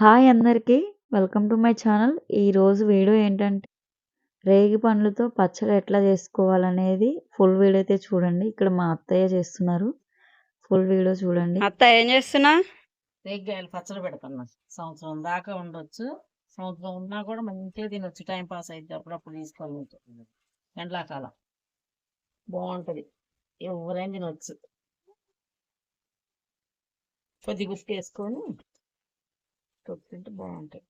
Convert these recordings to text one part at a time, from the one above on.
Hi అందరికీ. Welcome to my channel. ఈరోజు video ఏంటంటే, రేగి పండ్లతో పచ్చడి ఎట్లా చేసుకోవాలనేది ఫుల్ వీడియో అయితే చూడండి. ఇక్కడ మా అత్తయ్య చేస్తున్నారు. ఫుల్ వీడియో చూడండి. అత్త ఏం చేస్తున్నా? రేగ్గాయలు పచ్చడి పెడుతున్నా. సంవత్సరం దాకా ఉండొచ్చు. సంవత్సరం ఉన్నా కూడా మంచిగా తినొచ్చు. టైం పాస్ అయితే అప్పుడప్పుడు తీసుకొని ఎండాకాలం బాగుంటది. ఎవరైనా తినొచ్చు. కొద్ది గుప్పు వేసుకొని తింటే బాగుంటాయి.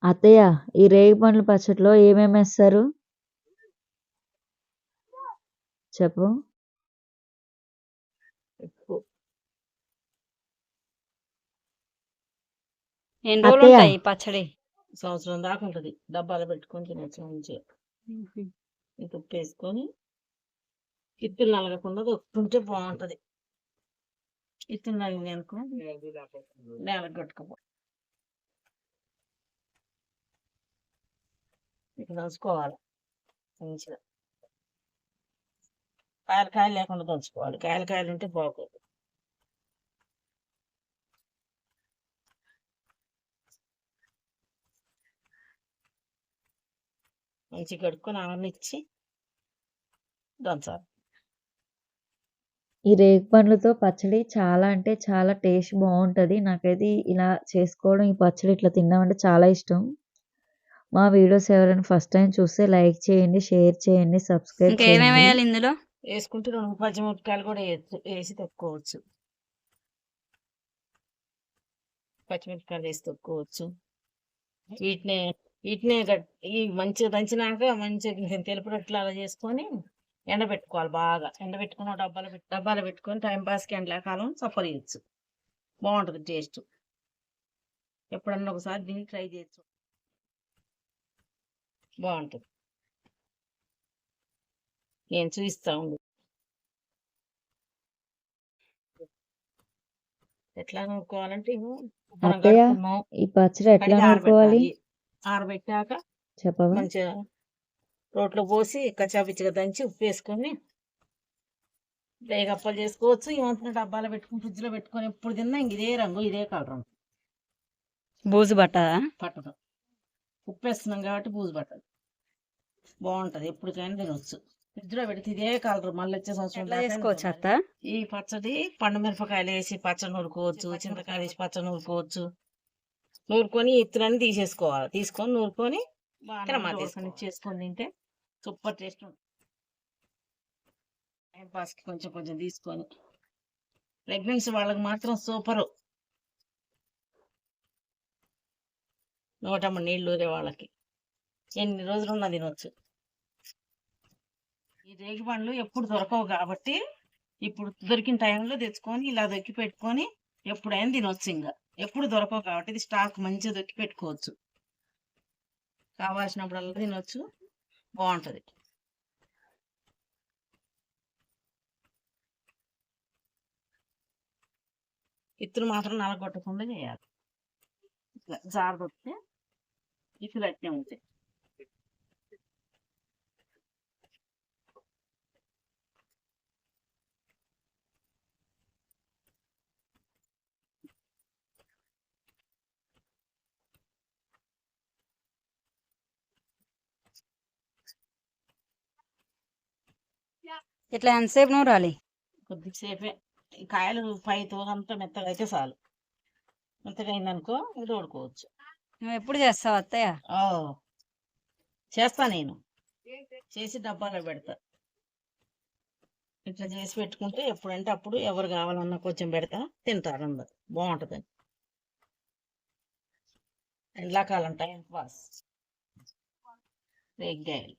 అత్తయ్య, ఈ రేగి పండ్ల పచ్చడిలో ఏమేమి వేస్తారు చెప్పు. ఎక్కువ ఎన్ని రోజులు అత్తయ్య. ఉంటాయి ఈ పచ్చడి? సంవత్సరం దాకా ఉంటది. డబ్బాలో పెట్టుకొని తినొచ్చు మంచిగా. ఇంత ఉప్పు వేసుకొని ఇత్తులు నలగకుండా దొక్కుంటే బాగుంటది. ఇత్తులు నలిగినాయి అనుకో నేలకు కట్టుకోపో. ఇక దంచుకోవాలి మంచిగా. కాయలు లేకుండా దంచుకోవాలి. కాయలు ఉంటే బాగోదు. మంచిగా కడుక్కొని ఆరనిచ్చి దంచాలి. ఈ రేగి పండ్లతో పచ్చడి చాలా అంటే చాలా టేస్ట్ బాగుంటుంది. నాకైతే ఇలా చేసుకోవడం, ఈ పచ్చడి ఇట్లా తినడం అంటే చాలా ఇష్టం. మా వీడియోస్ ఎవరైనా ఫస్ట్ టైం చూస్తే లైక్ చేయండి, షేర్ చేయండి, సబ్స్క్రైబ్ ఇంకేమేమి చేయండి. వేయాలి ఇందులో? వేసుకుంటే 2 పచ్చిమిరపకాయలు కూడా వేసి తొక్కుకోవచ్చు. పచ్చిమిరపకాయలు వేసి తొక్కుకోవచ్చు. వీటిని ఈ మంచిగా దంచినాక మంచిగా తెలుపురట్లు అలా చేసుకొని ఎండబెట్టుకోవాలి. బాగా ఎండబెట్టుకున్న డబ్బాలు పెట్టుకొని టైం పాస్కి ఎండాకాలం సప్పరియచ్చు. బాగుంటుంది టేస్ట్. ఎప్పుడన్నా ఒకసారి దీన్ని ట్రై చేయొచ్చు. బాగుంటుంది. నేను చూపిస్తా ఉండు ఎట్లా నూరుకోవాలంటే అత్తయ్య, ఈ పచ్చడి ఎట్లా నూరుకోవాలి ఆరబెట్టాక చెప్పవా? మంచిగా రోట్లో పోసి కచ్చాపిచ్చిగా దంచి ఉప్పు వేసుకొని రేగప్పలు చేసుకోవచ్చు. ఏమంటున్నా డబ్బాలో పెట్టుకుని ఫ్రిడ్జ్లో పెట్టుకొని ఎప్పుడు తిన్నా ఇంక ఇదే రంగు ఇదే కలర్ బూజు పట్టదు. ఉప్పు వేస్తున్నాం కాబట్టి బూజు పట్టదు. బాగుంటది. ఎప్పటికైనా తినొచ్చు. ఫ్రిడ్జ్లో పెడితే ఇదే కలర్ మళ్ళీ వచ్చే సంవత్సరం చేసుకోవచ్చు అత్త. ఈ పచ్చడి పండు మిరపకాయలు వేసి పచ్చడి నూరుకోవచ్చు. చింతకాయలు వేసి పచ్చడి నూరుకోవచ్చు. నూరుకొని ఇత్తులన్నీ తీసేసుకోవాలి. తీసుకొని నూరుకొని చేసుకొని తింటే సూపర్ టేస్ట్ ఉంటుంది. టైం పాస్కి కొంచెం తీసుకొని ప్రెగ్నెన్సీ వాళ్ళకి మాత్రం సూపరు. 100 నీళ్ళు ఊరే వాళ్ళకి ఎన్ని రోజులున్నా తినొచ్చు. ఈ రేగి పండ్లు ఎప్పుడు దొరకవు కాబట్టి ఇప్పుడు దొరికిన టైంలో తెచ్చుకొని ఇలా దొక్కి పెట్టుకొని ఎప్పుడైనా తినొచ్చు. ఇంకా ఎప్పుడు దొరకవు కాబట్టి ఇది స్టాక్ మంచిగా దొక్కి పెట్టుకోవచ్చు. కావాల్సినప్పుడల్లా తినొచ్చు. బాగుంటుంది. ఇత్తులు మాత్రం నలగొట్టకుండా చేయాలి. ఇట్లా జారు దొక్కితే ఇత్తులు అట్నే ఉంటాయి. ఇట్లా ఎంతసేపు నూరాలి? కొద్దిసేపే. కాయలు పై తోలంతా మెత్తగా అయితే చాలు. మెత్తగా అయిందనుకో ఇది తోడుకోవచ్చు. నువ్వు ఎప్పుడు చేస్తావు అత్తయ్య? చేస్తా. నేను చేసి డబ్బాలో పెడతా. ఇట్లా చేసి పెట్టుకుంటే ఎప్పుడంటే అప్పుడు ఎవరు కావాలన్నా కొంచెం పెడతా తింటారు అందరు. బాగుంటుందని. ఎండాకాలం టైం పాస్ రేగ్గాయలు.